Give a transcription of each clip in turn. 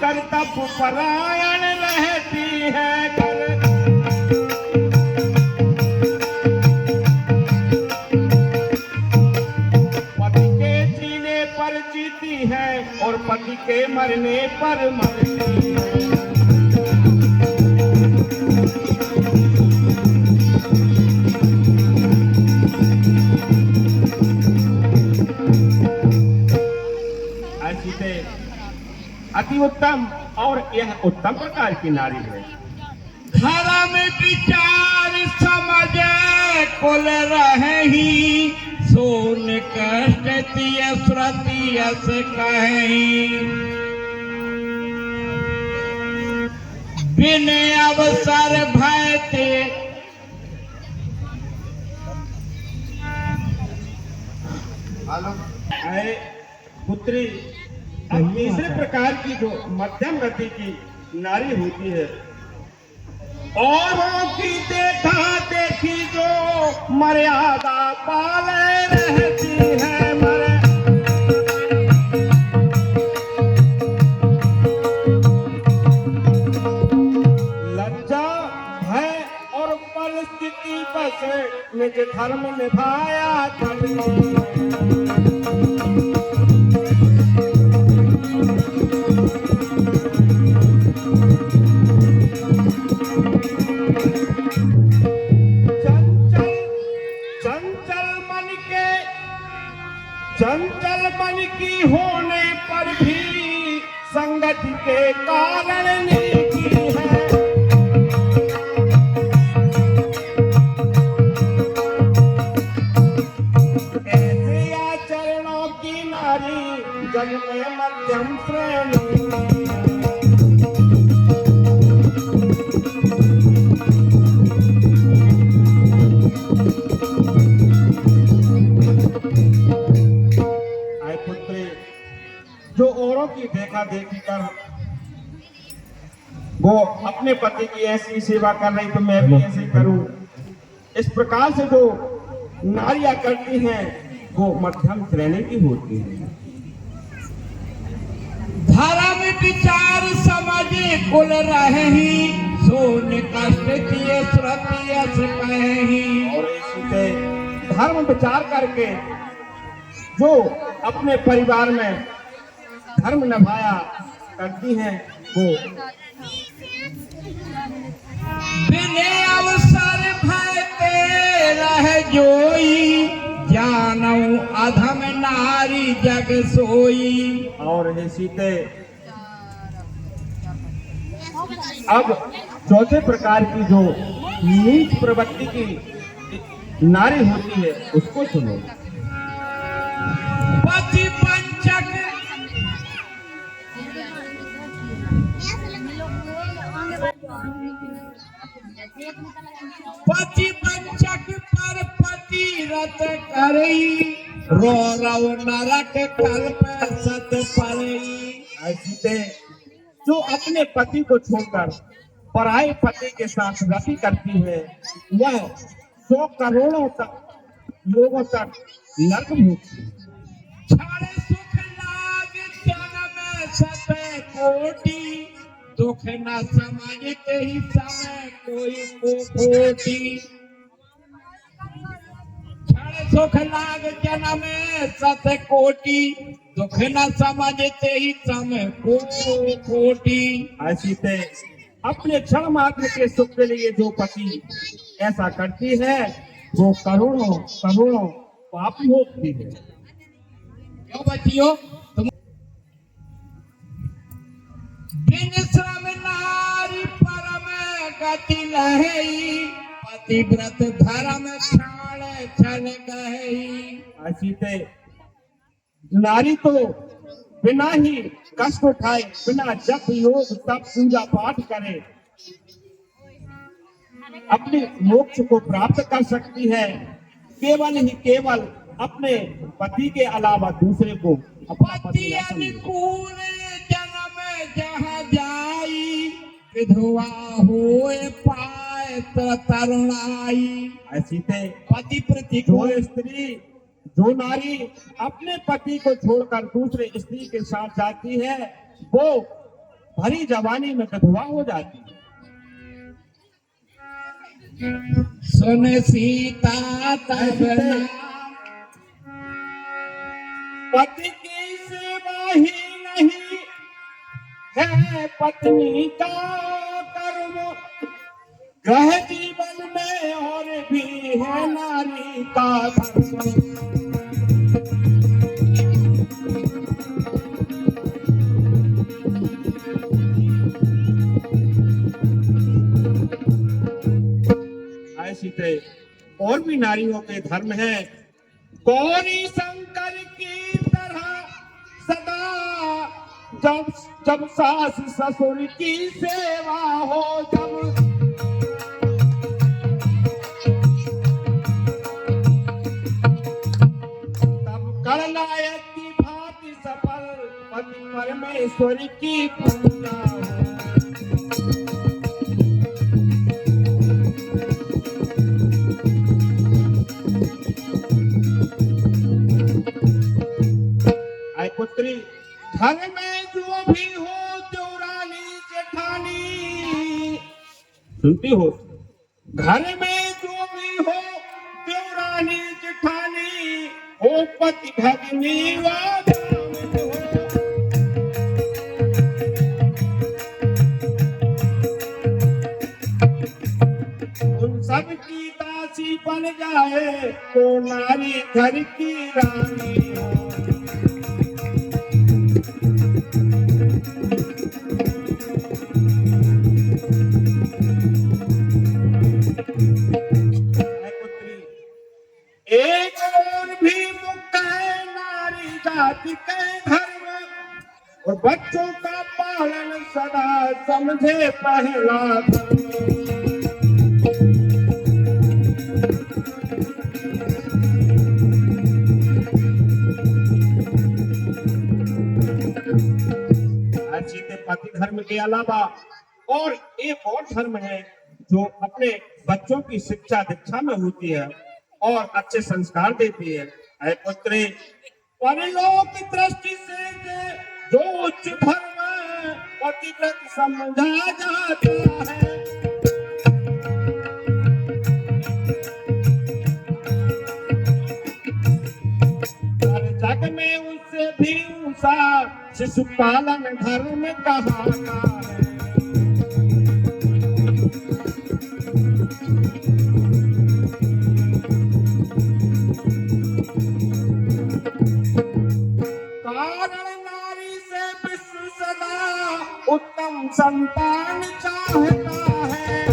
कर्तव्य परायण रहती है घर। पति के जीने पर जीती है और पति के मरने पर मरती है। ऐसी अति उत्तम और यह उत्तम प्रकार की नारी है। धर्म विचार समझ कुल रही, सोन कष्ट श्रुतियस कही। बिन अवसर भयते पुत्री, अब तीसरे प्रकार की जो मध्यम गति की नारी होती है, औरों की देखा देखी जो मर्यादा पाले रहती है। लज्जा भय और परिस्थिति बस निज धर्म निभाया करती है। चंचल मन की होने पर भी संगति के कारण नीति है। ऐसे आचरणों की नारी जग में मध्यम श्रेणी। जो औरों की देखा देखी कर वो अपने पति की ऐसी सेवा कर रही तो मैं भी ऐसे करूं, इस प्रकार से जो नारियां करती हैं वो मध्यम श्रेणी की होती है। धर्म विचार समझ कुल रही, सोन कष्ट श्रुतियस कही। और इसी से धर्म विचार करके जो अपने परिवार में धर्म निभाया करती हैं वो बिने अवसर भयते रह जोई, जानऊ अधम नारी जग सोई। और इसी से अब चौथे प्रकार की जो नीच प्रवृत्ति की नारी होती है उसको सुनो। पति पंचक पति पंचक पर पति रत करई, रो रव नरक कल्प सत परई। ऐसे जो अपने पति को छोड़कर पराये पति के साथ रति करती है वह 100 करोड़ों तक लोगों तक नरक भोगती है। सुख लाग जन्म सत कोटि, दुख न समझते ही समय कोई को खोटी। क्षण सुख लाग जन्म सत कोटि, दुख न समझते ही समय को खोटी। ऐसी से अपने क्षण मात्र के सुख के लिए जो पति ऐसा करती है वो करोड़ों करोड़ों पाप भोगती है। क्यों बच्चियों, बिन श्रम नारी परम गति लहई, पतिव्रत धर्म छाड़ छल गई। ऐसी से नारी तो बिना ही कष्ट उठाए, बिना जप योग तप पूजा पाठ करे अपने मोक्ष को प्राप्त कर सकती है। केवल ही केवल अपने पति के अलावा दूसरे को अपना पति अनुकूल जन्म जहाँ जाई, विधवा होए पाए तरुणाई। ऐसी थे पति प्रति जो को स्त्री, जो नारी अपने पति को छोड़कर दूसरे स्त्री के साथ जाती है, वो भरी जवानी में विधवा हो जाती है। सुन सीता तब नाम, पति की सेवा ही नहीं है पत्नी का कर्म, ग्रह जीवन में और भी है नारी का धर्म। ऐसी तरह और भी नारियों के धर्म है। गौरी शंकर की तरह सदा जब जब सास ससुर की सेवा हो, जब तब गणनायक की भांति सफल पति परमेश्वर की पूजा हो। ऐ पुत्री, घर में जो भी हो देवरानी जेठानी, सुनती हो? घर में जो भी हो देवरानी जेठानी, हो पति भगनी व दामिन हो। उन सब की दासी बन जाए तो नारी घर की रानी हो। एक और भी मुक्त है नारी जाति के धर्म, और बच्चों का पालन सदा समझे पहला धर्म। ऐसी पति धर्म के अलावा और एक और धर्म है जो अपने बच्चों की शिक्षा दीक्षा में होती है और अच्छे संस्कार देती है। ऐ पुत्री, परलोक दृष्टि से जो उच्च धर्म पतिव्रत समझा जाता है, हर जग में उससे भी ऊंचा शिशु पालन धर्म कहाता है। उत्तम संतान चाहता है,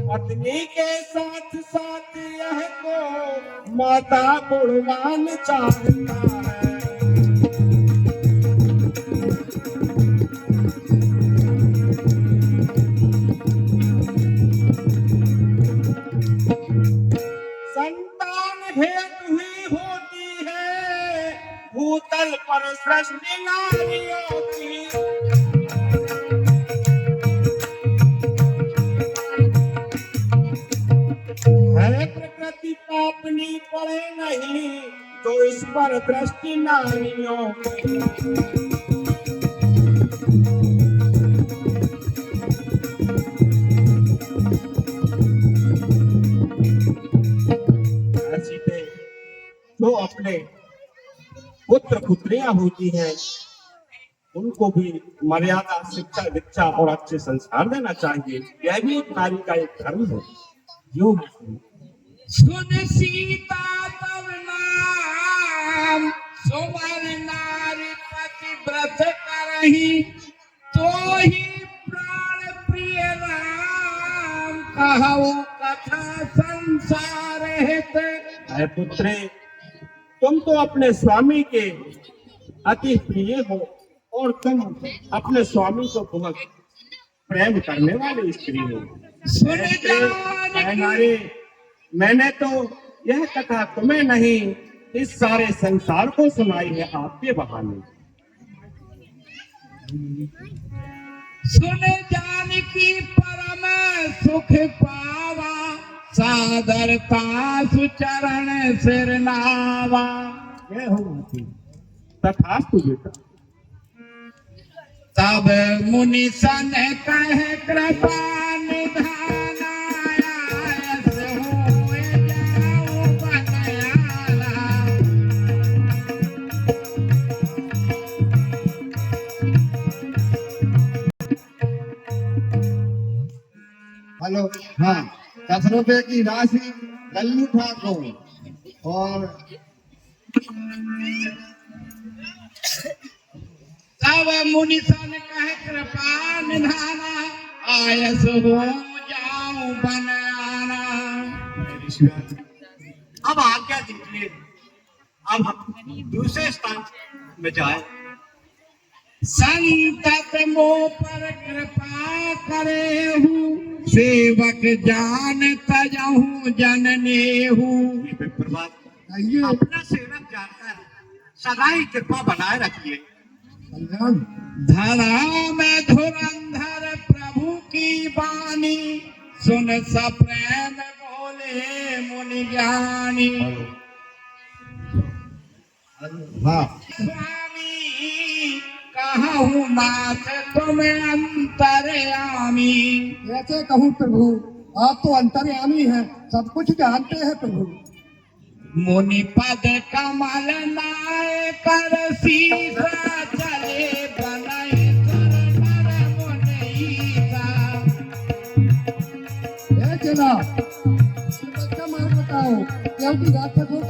पत्नी के साथ साथ यह को माता गुणवान चाहता है। संतान हेतु ही होती है भूतल पर सृष्टि नारियों की। है प्रकृति पापनी पड़े नहीं तो इस पर दृष्टि नारियों की। ऐसी जो अपने पुत्र पुत्रियां होती हैं उनको भी मर्यादा शिक्षा दीक्षा और अच्छे संस्कार देना चाहिए। यह भी एक नारी का एक धर्म है। जो सुन सीता तब नाम, सुमन नारी पतिव्रत करही, तो ही प्राण प्रिय राम, कहु कथा संसार हित। है पुत्रे, तुम तो अपने स्वामी के अति प्रिय हो और तुम अपने स्वामी को बहुत प्रेम करने वाली स्त्री हो। नारी, मैंने तो यह कथा तुम्हें नहीं इस सारे संसार को सुनाई है आपके बहाने। सुन जान की परम सुख पावा, सादरता सुचरण सिर नावा। जय हो माती। तथास्तु बेटा। तब मुनि सन कहे कृपा निधान, आयस होए जाऊं बनयाला। हेलो, हाँ, 10 रुपए की राशि लल्लू ठाकुर और तब मुनि सन कहे कृपा निधाना, आयस हो जाऊं बनयाना। अब आज्ञा दीजिए, अब हम दूसरे स्थान में जाए। संतत मोह पर कृपा करे हूँ, सेवक जान तजहूँ जननेहू। प्रभात आइए अपना सेवक जानकर सदा ही कृपा बनाए रखिए। कल्याण। धरा में धुरंधर प्रभु की वाणी, सुन सप्रेम बोले मुनि ज्ञानी। हाँ, स्वामी कहूँ नाथ तुम अंतर्यामी। कैसे कहूँ प्रभु, आप तो अंतर्यामी हैं, सब कुछ जानते हैं प्रभु। मुनि पद कमल नाय कर सीसा, चले बनहि चरण मुनीसा। हे जना, बच्चा मार बताओ, क्योंकि राक्षसों